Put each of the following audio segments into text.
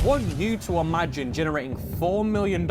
want you to imagine generating $4 million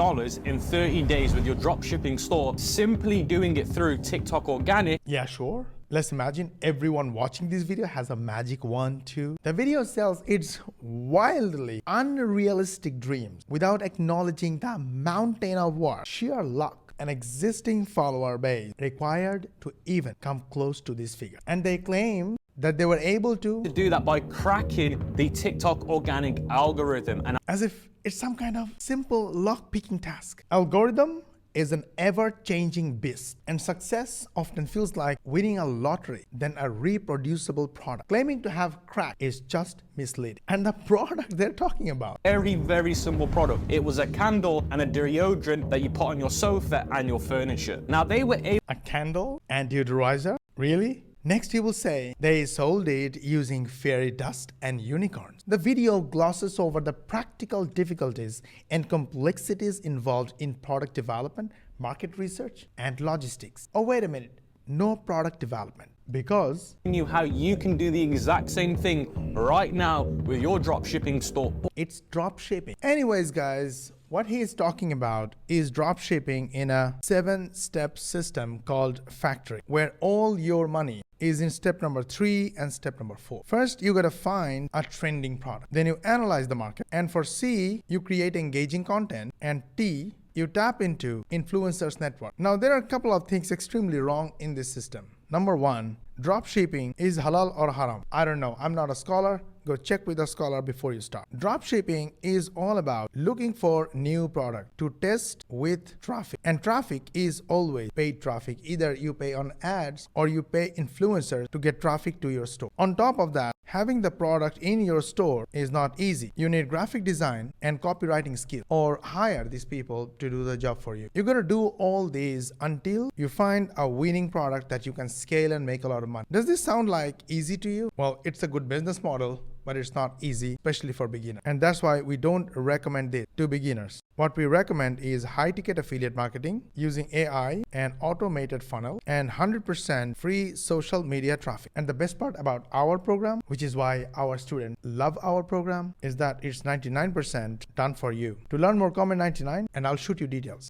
in 30 days with your dropshipping store, simply doing it through TikTok organic. Yeah, sure. Let's imagine everyone watching this video has a magic wand too. The video sells its wildly unrealistic dreams without acknowledging the mountain of work, sheer luck, an existing follower base required to even come close to this figure. And they claim that they were able to do that by cracking the TikTok organic algorithm. And as if it's some kind of simple lock-picking task. Algorithm is an ever-changing beast, and success often feels like winning a lottery than a reproducible product. Claiming to have crack is just misleading. And the product they're talking about, very, very simple product. It was a candle and a deodorant that you put on your sofa and your furniture. Now they were able... A candle and deodorizer? Really? Next, you will say they sold it using fairy dust and unicorns. The video glosses over the practical difficulties and complexities involved in product development, market research, and logistics. Oh, wait a minute. No product development. Because you how you can do the exact same thing right now with your dropshipping store. It's dropshipping. Anyways, guys, what he is talking about is dropshipping in a 7-step system called factory, where all your money is in step number 3 and step number 4. First, you gotta find a trending product. Then you analyze the market. And for C, you create engaging content. And T, you tap into influencers network. Now, there are a couple of things extremely wrong in this system. Number 1, dropshipping is halal or haram. I don't know. I'm not a scholar. Go check with a scholar before you start. Dropshipping is all about looking for new product to test with traffic. And traffic is always paid traffic. Either you pay on ads or you pay influencers to get traffic to your store. On top of that, having the product in your store is not easy. You need graphic design and copywriting skills, or hire these people to do the job for you. You're gonna do all these until you find a winning product that you can scale and make a lot of money. Does this sound like easy to you? Well, it's a good business model, but it's not easy, especially for beginners. And that's why we don't recommend this to beginners. What we recommend is high-ticket affiliate marketing using AI and automated funnel and 100% free social media traffic. And the best part about our program, which is why our students love our program, is that it's 99% done for you. To learn more, comment 99 and I'll shoot you details.